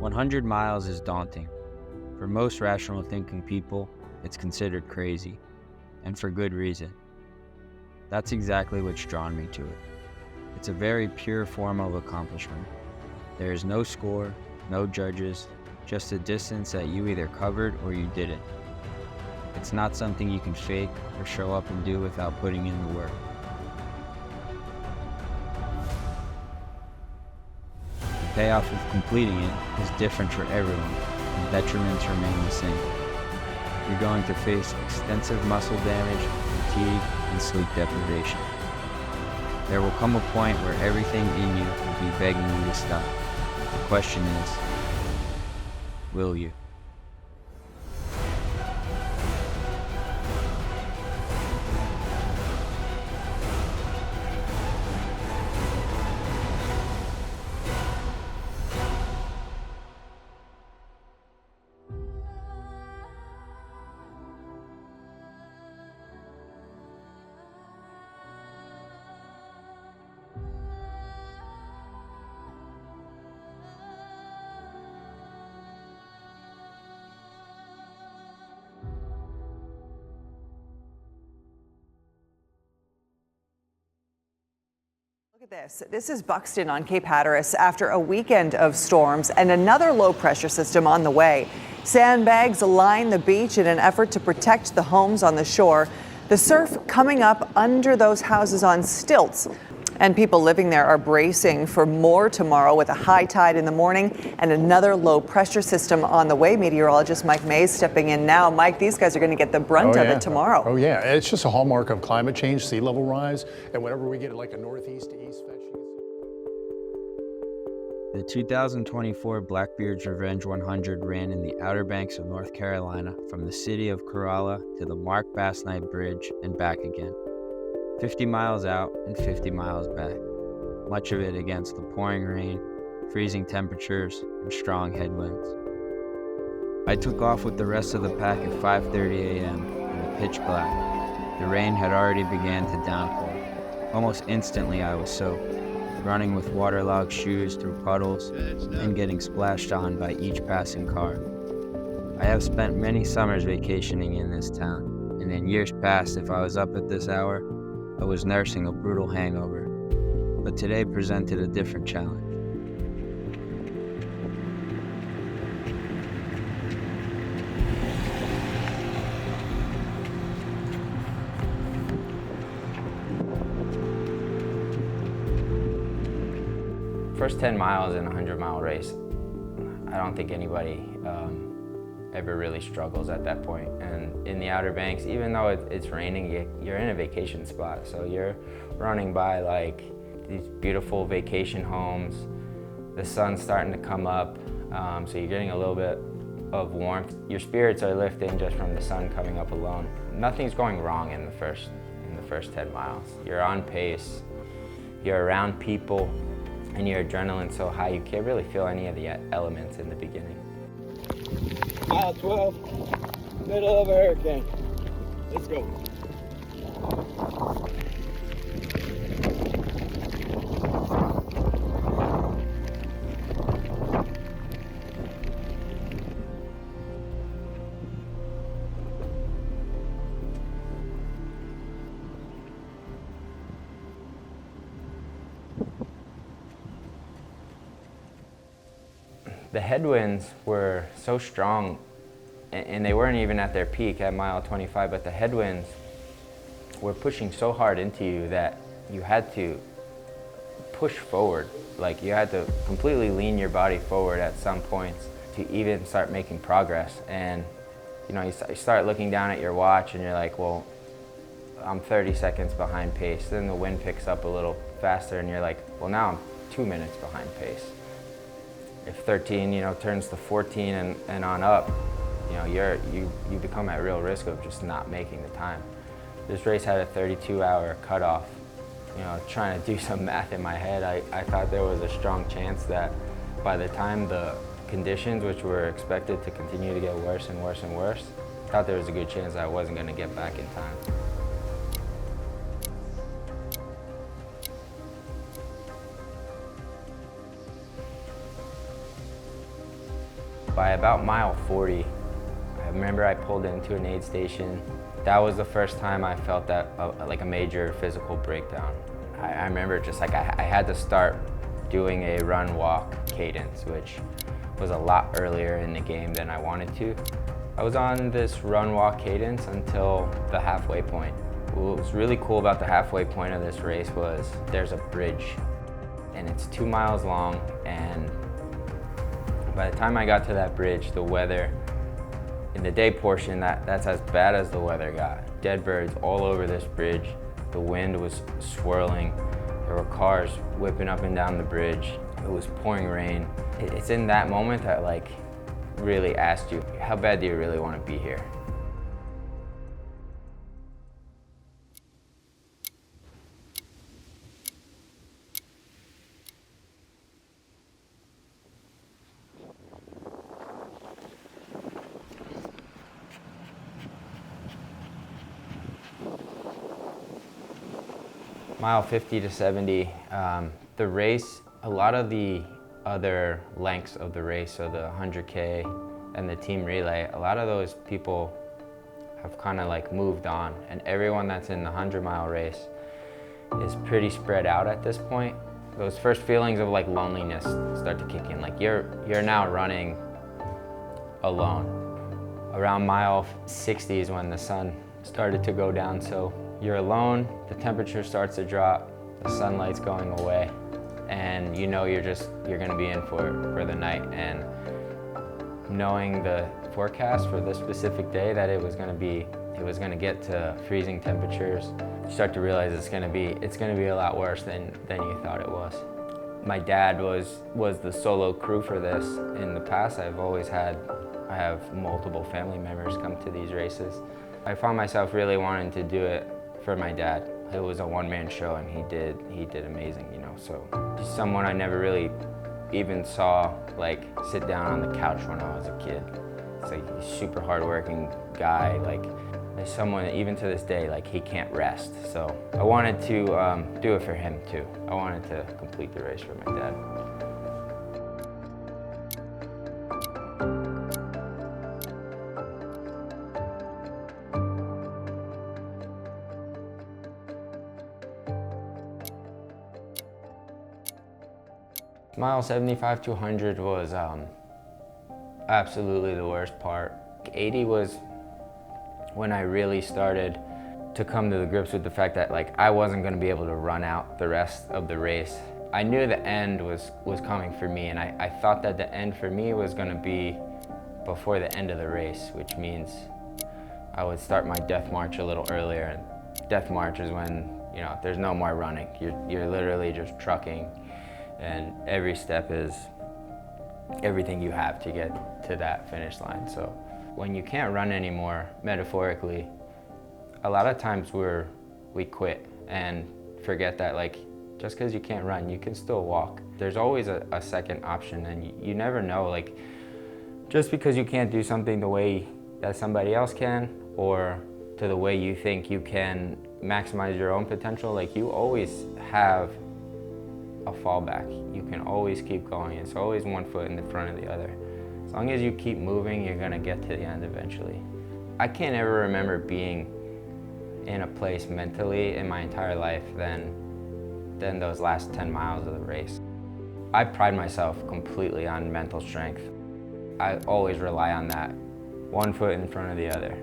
100 miles is daunting. For most rational thinking people, it's considered crazy, and for good reason. That's exactly what's drawn me to it. It's a very pure form of accomplishment. There is no score, no judges, just a distance that you either covered or you didn't. It's not something you can fake or show up and do without putting in the work. The payoff of completing it is different for everyone, and detriments remain the same. You're going to face extensive muscle damage, fatigue, and sleep deprivation. There will come a point where everything in you will be begging you to stop. The question is, will you? Look at this. This is Buxton on Cape Hatteras after a weekend of storms and another low pressure system on the way. Sandbags line the beach in an effort to protect the homes on the shore. The surf coming up under those houses on stilts. And people living there are bracing for more tomorrow with a high tide in the morning and another low pressure system on the way. Meteorologist Mike Mays stepping in now. Mike, these guys are going to get the brunt of it tomorrow. Oh, yeah. It's just a hallmark of climate change, sea level rise. And whenever we get like a northeast to east fetch. The 2024 Blackbeard's Revenge 100 ran in the Outer Banks of North Carolina from the city of Corolla to the Mark Bass Knight Bridge and back again. 50 miles out and 50 miles back, much of it against the pouring rain, freezing temperatures, and strong headwinds. I took off with the rest of the pack at 5:30 a.m. in the pitch black. The rain had already began to downpour. Almost instantly I was soaked, running with waterlogged shoes through puddles and getting splashed on by each passing car. I have spent many summers vacationing in this town, and in years past, if I was up at this hour, I was nursing a brutal hangover, but today presented a different challenge. First 10 miles in a 100-mile race, I don't think anybody ever really struggles at that point. And in the Outer Banks, even though it's raining, you're in a vacation spot. So you're running by like these beautiful vacation homes. The sun's starting to come up, so you're getting a little bit of warmth. Your spirits are lifting just from the sun coming up alone. Nothing's going wrong in the first 10 miles. You're on pace, you're around people, and your adrenaline's so high you can't really feel any of the elements in the beginning. Mile 12, middle of a hurricane. Let's go. The headwinds were so strong, and they weren't even at their peak at mile 25, but the headwinds were pushing so hard into you that you had to push forward. Like you had to completely lean your body forward at some points to even start making progress. And you know, you start looking down at your watch and you're like, well, I'm 30 seconds behind pace. Then the wind picks up a little faster and you're like, well, now I'm 2 minutes behind pace. If 13, turns to 14 and on up, you become at real risk of just not making the time. This race had a 32-hour cutoff. Trying to do some math in my head, I thought there was a strong chance that by the time the conditions, which were expected to continue to get worse and worse and worse, I thought there was a good chance that I wasn't going to get back in time. By about mile 40, I remember I pulled into an aid station. That was the first time I felt that like a major physical breakdown. I remember just like I had to start doing a run-walk cadence, which was a lot earlier in the game than I wanted to. I was on this run-walk cadence until the halfway point. What was really cool about the halfway point of this race was there's a bridge, and it's 2 miles long, and by the time I got to that bridge, the weather, in the day portion, that's as bad as the weather got. Dead birds all over this bridge. The wind was swirling. There were cars whipping up and down the bridge. It was pouring rain. It's in that moment that like really asked you, how bad do you really want to be here? Mile 50 to 70, the race, a lot of the other lengths of the race, so the 100K and the team relay, a lot of those people have kind of like moved on, and everyone that's in the 100-mile race is pretty spread out at this point. Those first feelings of like loneliness start to kick in. Like you're now running alone. Around mile 60 is when the sun started to go down, so you're alone, the temperature starts to drop, the sunlight's going away, and you know you're gonna be in for the night. And knowing the forecast for this specific day, that it was gonna get to freezing temperatures, you start to realize it's gonna be a lot worse than you thought it was. My dad was the solo crew for this. In the past, I have multiple family members come to these races. I found myself really wanting to do it for my dad. It was a one-man show, and he did amazing, you know. So he's someone I never really even saw like sit down on the couch when I was a kid. It's like he's a super hardworking guy. Like there's someone even to this day like he can't rest. So I wanted to do it for him too. I wanted to complete the race for my dad. Mile 75 to 100 was absolutely the worst part. 80 was when I really started to come to the grips with the fact that like I wasn't going to be able to run out the rest of the race. I knew the end was coming for me, and I thought that the end for me was going to be before the end of the race, which means I would start my death march a little earlier. And death march is when, you know, there's no more running. You're literally just trucking, and every step is everything you have to get to that finish line. So when you can't run anymore, metaphorically, a lot of times we quit and forget that like just because you can't run, you can still walk. There's always a second option, and you never know, like just because you can't do something the way that somebody else can, or to the way you think you can maximize your own potential, like you always have a fallback. You can always keep going. It's always one foot in the front of the other. As long as you keep moving, you're gonna get to the end eventually. I can't ever remember being in a place mentally in my entire life than those last 10 miles of the race. I pride myself completely on mental strength. I always rely on that, one foot in front of the other.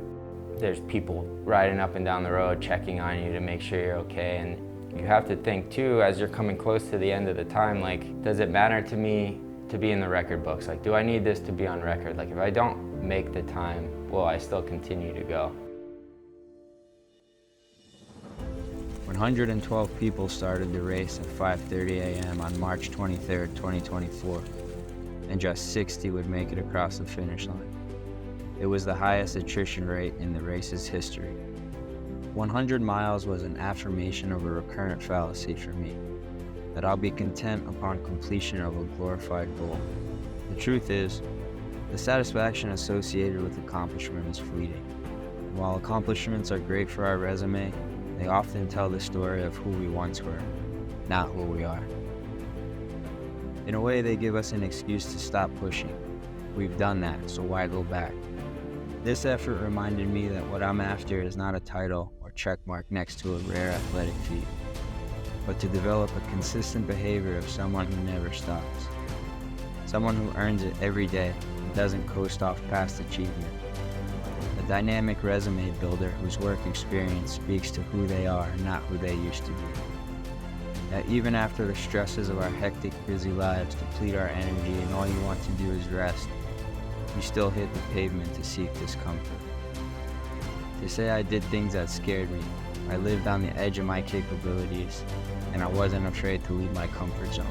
There's people riding up and down the road checking on you to make sure you're okay, and you have to think too, as you're coming close to the end of the time, like, does it matter to me to be in the record books? Like, do I need this to be on record? Like, if I don't make the time, will I still continue to go? 112 people started the race at 5:30 a.m. on March 23rd, 2024, and just 60 would make it across the finish line. It was the highest attrition rate in the race's history. 100 miles was an affirmation of a recurrent fallacy for me, that I'll be content upon completion of a glorified goal. The truth is, the satisfaction associated with accomplishment is fleeting. And while accomplishments are great for our resume, they often tell the story of who we once were, not who we are. In a way, they give us an excuse to stop pushing, We've done that, so why go back? This effort reminded me that what I'm after is not a title or check mark next to a rare athletic feat, but to develop a consistent behavior of someone who never stops. Someone who earns it every day and doesn't coast off past achievement. A dynamic resume builder whose work experience speaks to who they are, not who they used to be. That even after the stresses of our hectic, busy lives deplete our energy and all you want to do is rest, you still hit the pavement to seek discomfort. To say I did things that scared me, I lived on the edge of my capabilities, and I wasn't afraid to leave my comfort zone.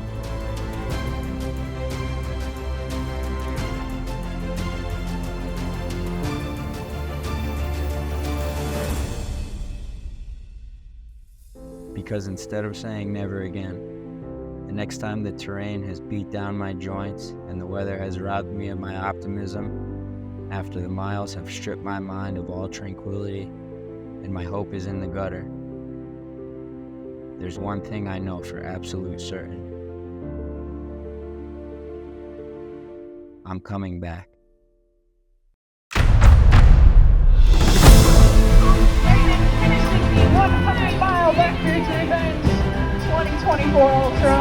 Because instead of saying never again, the next time the terrain has beat down my joints and the weather has robbed me of my optimism, after the miles have stripped my mind of all tranquility and my hope is in the gutter, there's one thing I know for absolute certain. I'm coming back. Finishing the 100-mile Blackbeard's Revenge 2024 Ultra.